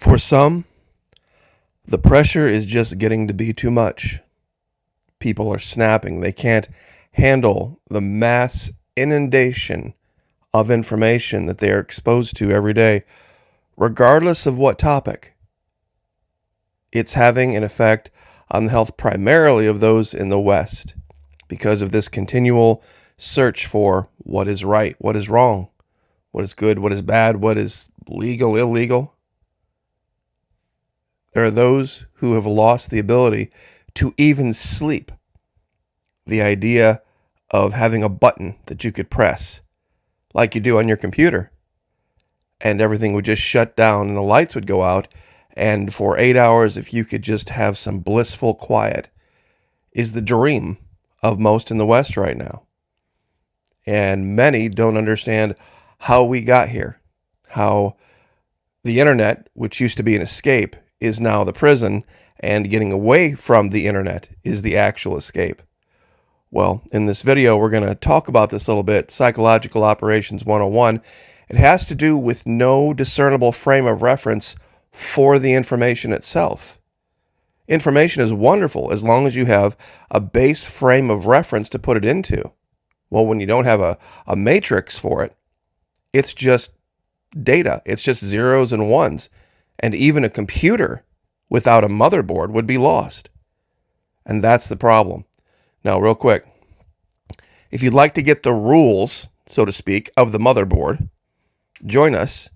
For some, the pressure is just getting to be too much. People are snapping. They can't handle the mass inundation of information that they are exposed to every day, regardless of what topic. It's having an effect on the health primarily of those in the West because of this continual search for what is right, what is wrong, what is good, what is bad, what is legal, illegal. There are those who have lost the ability to even sleep. The idea of having a button that you could press, like you do on your computer, and everything would just shut down and the lights would go out, and for 8 hours, if you could just have some blissful quiet, is the dream of most in the West right now. And many don't understand how we got here, how the internet, which used to be an escape, is now the prison, and getting away from the internet is the actual escape. Well, in this video, we're going to talk about this a little bit, Psychological Operations 101. It has to do with no discernible frame of reference for the information itself. Information is wonderful as long as you have a base frame of reference to put it into. Well, when you don't have a matrix for it, it's just data. It's just zeros and ones. And even a computer without a motherboard would be lost. And that's the problem. Now, real quick, if you'd like to get the rules, so to speak, of the motherboard, join us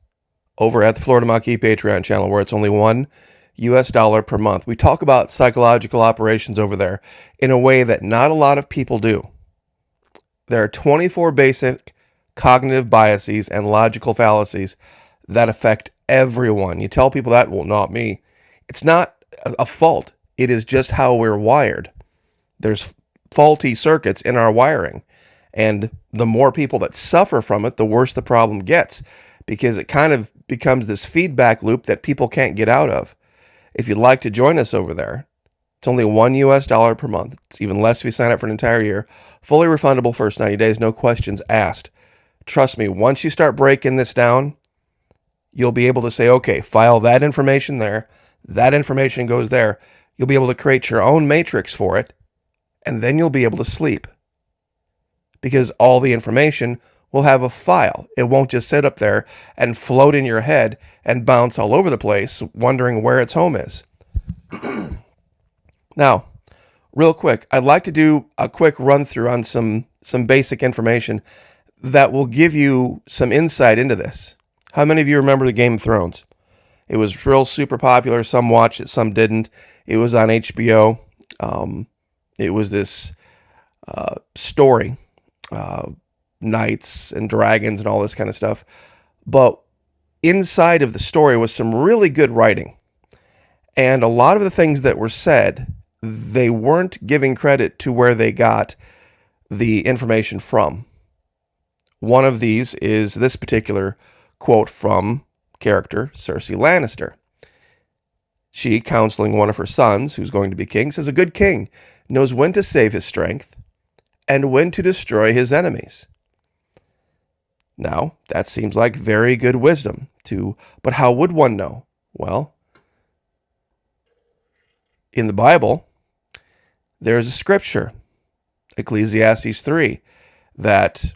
over at the Florida Maquis Patreon channel, where it's only $1 per month. We talk about psychological operations over there in a way that not a lot of people do. There are 24 basic cognitive biases and logical fallacies that affect everyone. You tell people that, well, not me. It's not a fault. It is just how we're wired. There's faulty circuits in our wiring. And the more people that suffer from it, the worse the problem gets, because it kind of becomes this feedback loop that people can't get out of. If you'd like to join us over there, it's only $1 per month. It's even less if you sign up for an entire year. Fully refundable first 90 days, no questions asked. Trust me, once you start breaking this down, you'll be able to say, okay, file that information there. That information goes there. You'll be able to create your own matrix for it, and then you'll be able to sleep. Because all the information will have a file. It won't just sit up there and float in your head and bounce all over the place, wondering where its home is. Now, real quick, I'd like to do a quick run through on some basic information that will give you some insight into this. How many of you remember the Game of Thrones? It was real super popular. Some watched it, some didn't. It was on HBO. It was this story, knights and dragons and all this kind of stuff. But inside of the story was some really good writing. And a lot of the things that were said, they weren't giving credit to where they got the information from. One of these is this particular quote from character Cersei Lannister. She, counseling one of her sons, who's going to be king, says, "A good king knows when to save his strength and when to destroy his enemies." Now, that seems like very good wisdom, but how would one know? Well, in the Bible, there's a scripture, Ecclesiastes 3, that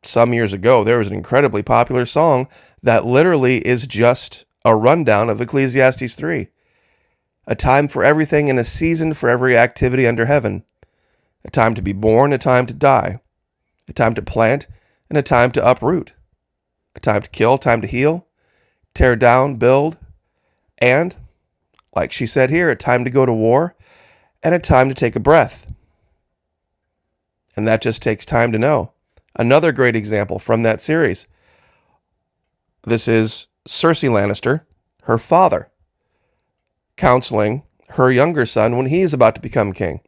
some years ago, there was an incredibly popular song that literally is just a rundown of Ecclesiastes 3. A time for everything and a season for every activity under heaven. A time to be born, a time to die. A time to plant and a time to uproot. A time to kill, time to heal. Tear down, build. And, like she said here, a time to go to war and a time to take a breath. And that just takes time to know. Another great example from that series. This is Cersei Lannister, her father, counseling her younger son when he is about to become king.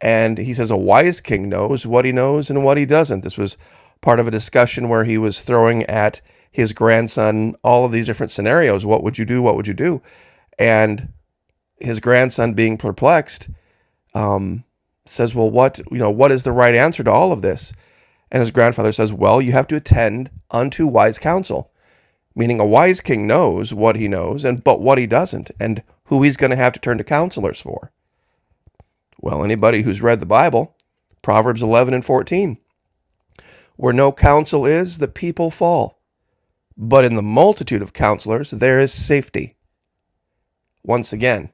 And he says a wise king knows what he knows and what he doesn't. This was part of a discussion where he was throwing at his grandson all of these different scenarios. What would you do? What would you do? And his grandson, being perplexed, says, well, what is the right answer to all of this? And his grandfather says, well, you have to attend unto wise counsel. meaning a wise king knows what he knows, but what he doesn't, and who he's going to have to turn to counselors for. Well, anybody who's read the Bible, Proverbs 11 and 14, where no counsel is, the people fall. But in the multitude of counselors, there is safety. Once again,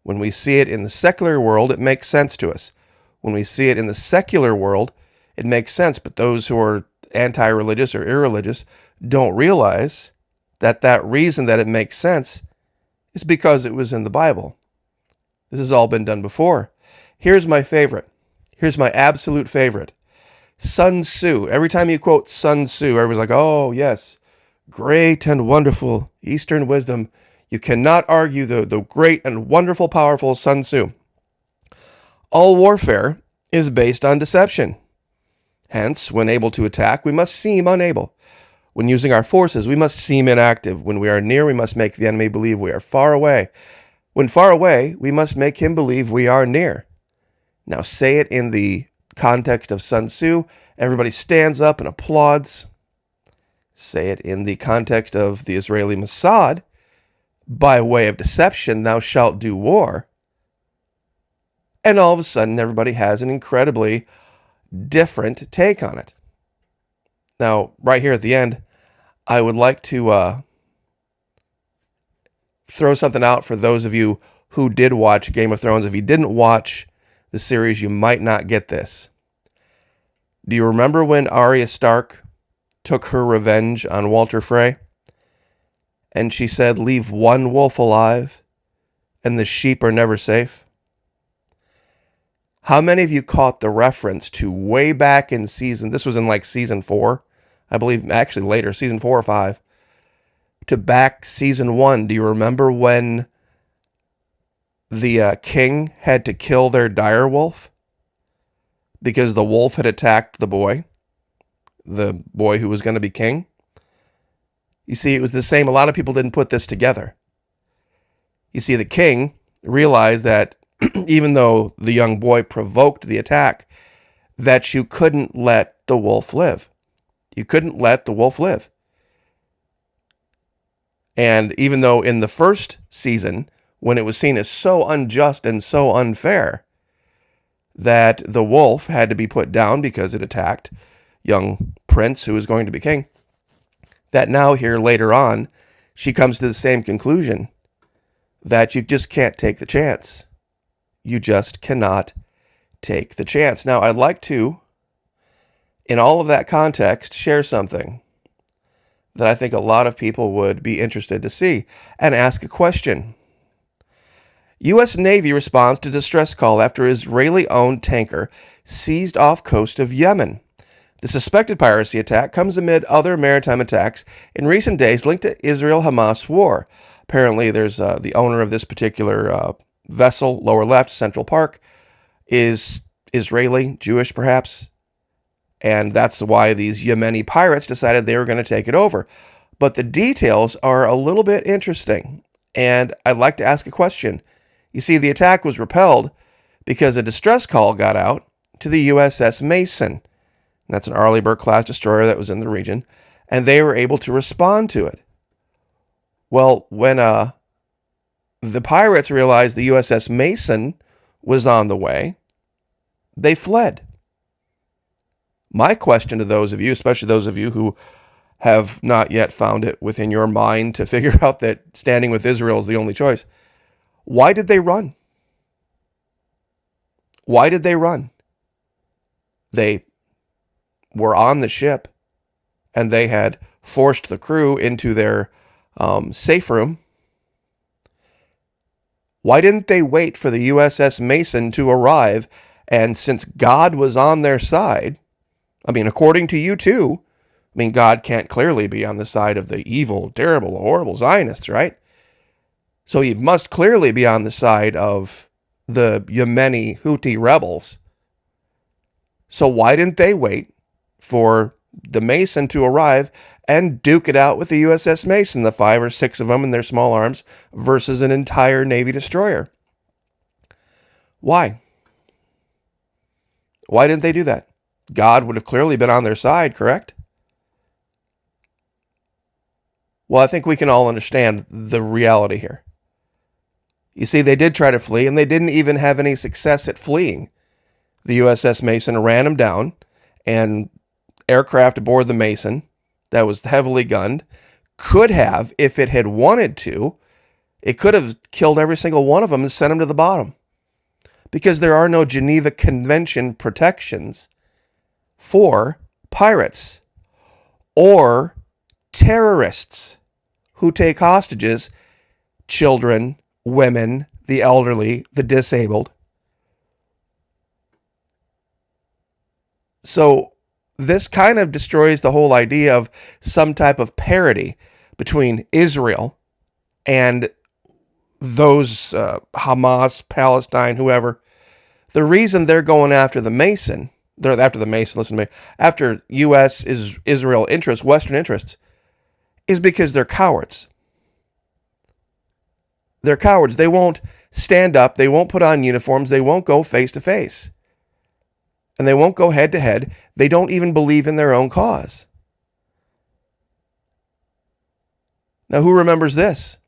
when we see it in the secular world, it makes sense to us. When we see it in the secular world, it makes sense. But those who are anti-religious or irreligious don't realize that that reason that it makes sense is because it was in the Bible. This has all been done before. Here's my favorite. Here's my absolute favorite. Sun Tzu. Every time you quote Sun Tzu, everybody's like, oh, yes, great and wonderful Eastern wisdom. You cannot argue the great and wonderful, powerful Sun Tzu. All warfare is based on deception. Hence, when able to attack, we must seem unable. When using our forces, we must seem inactive. When we are near, we must make the enemy believe we are far away. When far away, we must make him believe we are near. Now say it in the context of Sun Tzu. Everybody stands up and applauds. Say it in the context of the Israeli Mossad. By way of deception, thou shalt do war. And all of a sudden, everybody has an incredibly different take on it. Now, right here at the end, I would like to throw something out for those of you who did watch Game of Thrones. If you didn't watch the series, you might not get this. Do you remember when Arya Stark took her revenge on Walter Frey? And she said, leave one wolf alive, and the sheep are never safe. How many of you caught the reference to way back in this was in like season 4, I believe, actually later, season 4 or 5, to back season 1. Do you remember when the king had to kill their dire wolf? Because the wolf had attacked the boy who was going to be king. You see, it was the same. A lot of people didn't put this together. You see, the king realized that even though the young boy provoked the attack, that you couldn't let the wolf live. You couldn't let the wolf live. And even though in the first season, when it was seen as so unjust and so unfair that the wolf had to be put down because it attacked young prince who was going to be king, that now here later on, she comes to the same conclusion, that you just can't take the chance. You just cannot take the chance. Now, I'd like to, in all of that context, share something that I think a lot of people would be interested to see and ask a question. U.S. Navy responds to distress call after Israeli-owned tanker seized off coast of Yemen. The suspected piracy attack comes amid other maritime attacks in recent days linked to Israel-Hamas war. Apparently, there's the owner of this particular vessel, lower left, Central Park, is Israeli, Jewish perhaps, and that's why these Yemeni pirates decided they were going to take it over. But the details are a little bit interesting, and I'd like to ask a question. You see, the attack was repelled because a distress call got out to the USS Mason. That's an Arleigh Burke-class destroyer that was in the region, and they were able to respond to it. Well, when the pirates realized the USS Mason was on the way, they fled. My question to those of you, especially those of you who have not yet found it within your mind to figure out that standing with Israel is the only choice, why did they run? Why did they run? They were on the ship, and they had forced the crew into their safe room. Why didn't they wait for the USS Mason to arrive? And since God was on their side, I mean, according to you too, I mean, God can't clearly be on the side of the evil, terrible, horrible Zionists, right? So he must clearly be on the side of the Yemeni Houthi rebels. So why didn't they wait for the Mason to arrive and duke it out with the USS Mason, the 5 or 6 of them in their small arms, versus an entire Navy destroyer? Why? Why didn't they do that? God would have clearly been on their side, correct? Well, I think we can all understand the reality here. You see, they did try to flee, and they didn't even have any success at fleeing. The USS Mason ran them down, and aircraft aboard the Mason that was heavily gunned could have, if it had wanted to, it could have killed every single one of them and sent them to the bottom. Because there are no Geneva Convention protections for pirates or terrorists who take hostages children, women, the elderly, the disabled. So this kind of destroys the whole idea of some type of parity between Israel and those Hamas, Palestine, whoever. The reason they're going after the Mason, listen to me, after U.S. Israel interests, Western interests, is because they're cowards. They're cowards. They won't stand up. They won't put on uniforms. They won't go face to face. And they won't go head to head. They don't even believe in their own cause. Now, who remembers this?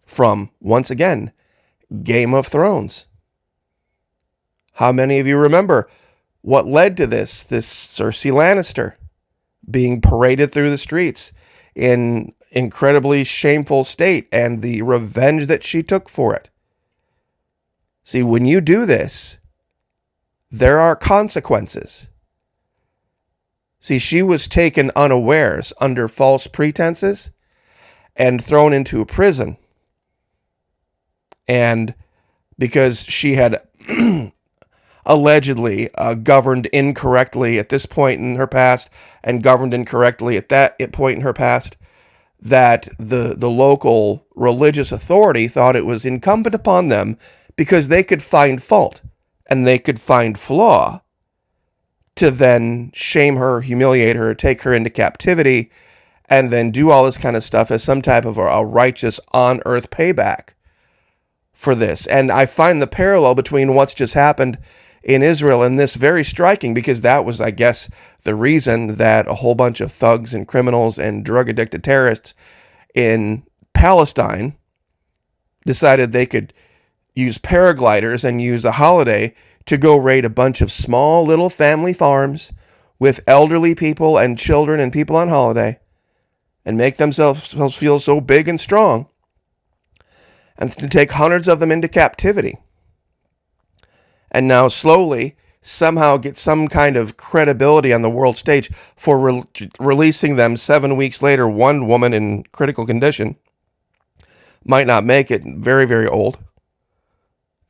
From, once again, Game of Thrones. How many of you remember what led to this? This Cersei Lannister being paraded through the streets in incredibly shameful state, and the revenge that she took for it. See, when you do this, there are consequences. See, she was taken unawares under false pretenses and thrown into a prison. And because she had allegedly governed incorrectly at this point in her past and governed incorrectly at that point in her past, that the local religious authority thought it was incumbent upon them, because they could find fault and they could find flaw, to then shame her, humiliate her, take her into captivity, and then do all this kind of stuff as some type of a righteous on-earth payback for this. And I find the parallel between what's just happened in Israel and this very striking, because that was, I guess, the reason that a whole bunch of thugs and criminals and drug-addicted terrorists in Palestine decided they could use paragliders and use a holiday to go raid a bunch of small little family farms with elderly people and children and people on holiday, and make themselves feel so big and strong, and to take hundreds of them into captivity. And now slowly, somehow get some kind of credibility on the world stage for releasing them 7 weeks later. One woman in critical condition, might not make it, very, very old.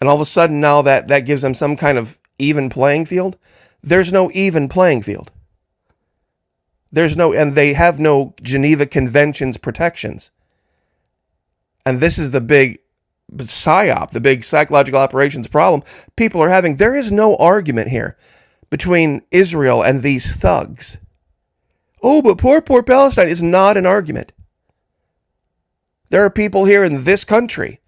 And all of a sudden now that gives them some kind of even playing field. There's no even playing field. And they have no Geneva Conventions protections. And this is the big psyop, the big psychological operations problem people are having. There is no argument here between Israel and these thugs. Oh, but poor Palestine is not an argument. There are people here in this country.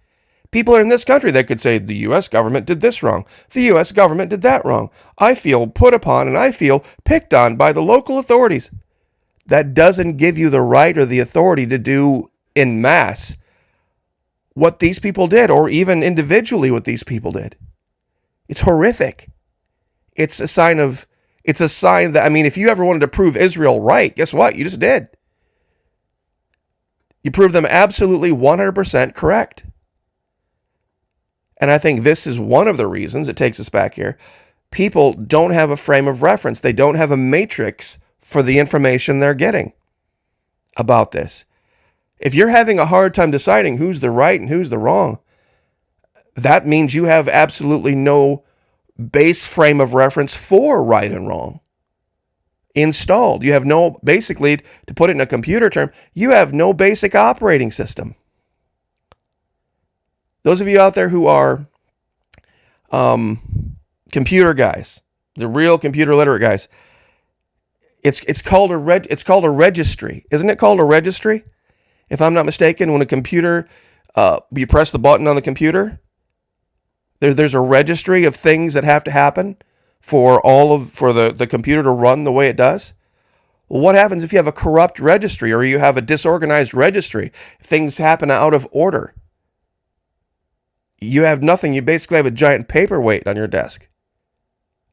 People in this country that could say the U.S. government did this wrong. The U.S. government did that wrong. I feel put upon and I feel picked on by the local authorities. That doesn't give you the right or the authority to do en masse what these people did, or even individually what these people did. It's horrific. It's a sign that, I mean, if you ever wanted to prove Israel right, guess what? You just did. You proved them absolutely 100% correct. And I think this is one of the reasons it takes us back here. People don't have a frame of reference. They don't have a matrix for the information they're getting about this. If you're having a hard time deciding who's the right and who's the wrong, that means you have absolutely no base frame of reference for right and wrong installed. You have no, basically, to put it in a computer term, you have no basic operating system. Those of you out there who are computer guys, the real computer literate guys, it's called a registry. Isn't it called a registry? If I'm not mistaken, when a computer, you press the button on the computer, there's a registry of things that have to happen for the computer to run the way it does. Well, what happens if you have a corrupt registry or you have a disorganized registry? Things happen out of order. You have nothing. You basically have a giant paperweight on your desk.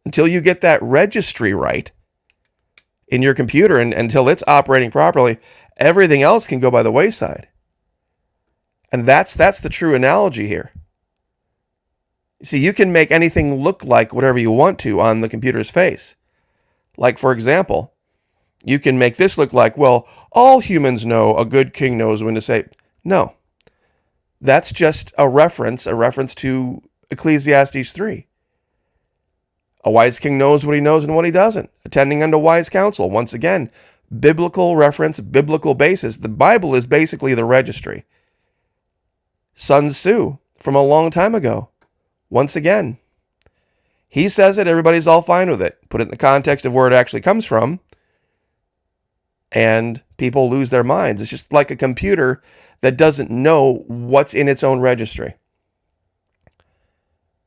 Until you get that registry right in your computer and until it's operating properly, everything else can go by the wayside. And that's the true analogy here. See, you can make anything look like whatever you want to on the computer's face. Like, for example, you can make this look like, well, all humans know a good king knows when to say. No. That's just a reference to Ecclesiastes 3. A wise king knows what he knows and what he doesn't, attending unto wise counsel. Once again, biblical reference, biblical basis. The Bible is basically the registry. Sun Tzu, from a long time ago, once again, he says it, everybody's all fine with it. Put it in the context of where it actually comes from, and people lose their minds. It's just like a computer that doesn't know what's in its own registry.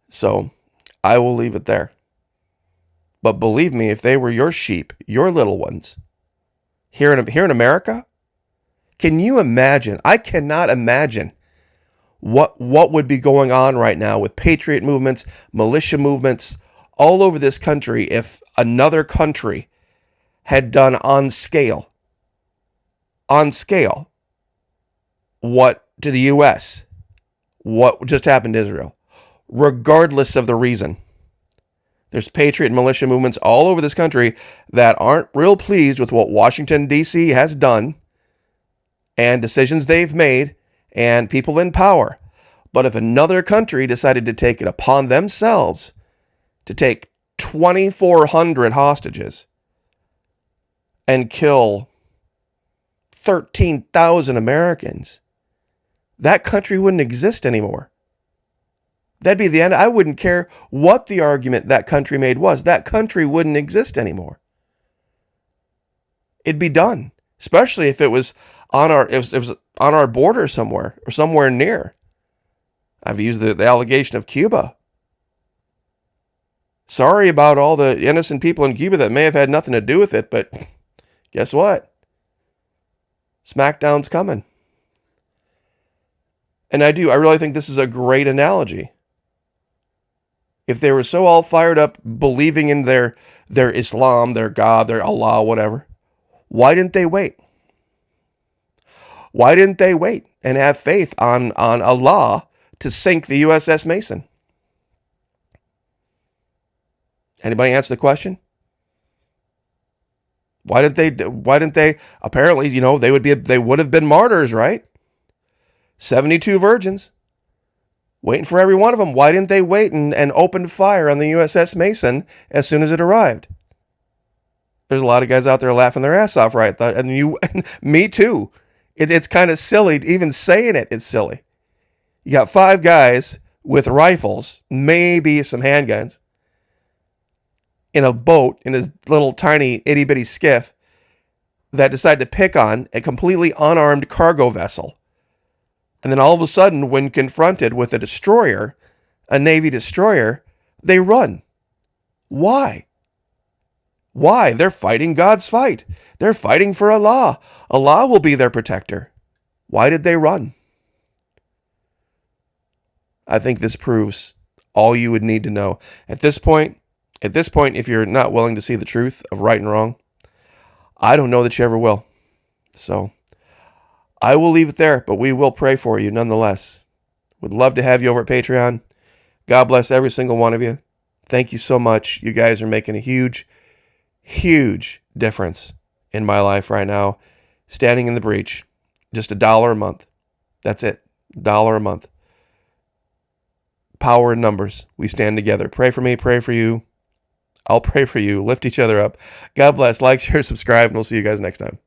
So, I will leave it there. But believe me, if they were your sheep, your little ones, here in America, can you imagine? I cannot imagine what would be going on right now with patriot movements, militia movements, all over this country if another country had done on scale, what to the U.S., what just happened to Israel, regardless of the reason. There's patriot and militia movements all over this country that aren't real pleased with what Washington, D.C. has done and decisions they've made and people in power. But if another country decided to take it upon themselves to take 2,400 hostages and kill 13,000 Americans, that country wouldn't exist anymore. That'd be the end. I wouldn't care what the argument that country made was. That country wouldn't exist anymore. It'd be done, especially if it was on our border somewhere or somewhere near. I've used the allegation of Cuba. Sorry about all the innocent people in Cuba that may have had nothing to do with it, but guess what? Smackdown's coming. And I really think this is a great analogy. If they were so all fired up, believing in their Islam, their God, their Allah, whatever, why didn't they wait? Why didn't they wait and have faith on Allah to sink the USS Mason? Anybody answer the question? Why didn't they? Apparently, they would have been martyrs, right? 72 virgins. Waiting for every one of them. Why didn't they wait and open fire on the USS Mason as soon as it arrived? There's a lot of guys out there laughing their ass off, right? And me too. It's kind of silly. Even saying it's silly. You got 5 guys with rifles, maybe some handguns, in a boat, in this little tiny itty-bitty skiff, that decide to pick on a completely unarmed cargo vessel. And then all of a sudden, when confronted with a destroyer, a Navy destroyer, they run. Why? Why? They're fighting God's fight. They're fighting for Allah. Allah will be their protector. Why did they run? I think this proves all you would need to know. At this point, if you're not willing to see the truth of right and wrong, I don't know that you ever will. So I will leave it there, but we will pray for you nonetheless. Would love to have you over at Patreon. God bless every single one of you. Thank you so much. You guys are making a huge, huge difference in my life right now. Standing in the breach. Just $1 a month. That's it. $1 a month. Power in numbers. We stand together. Pray for me. Pray for you. I'll pray for you. Lift each other up. God bless. Like, share, subscribe, and we'll see you guys next time.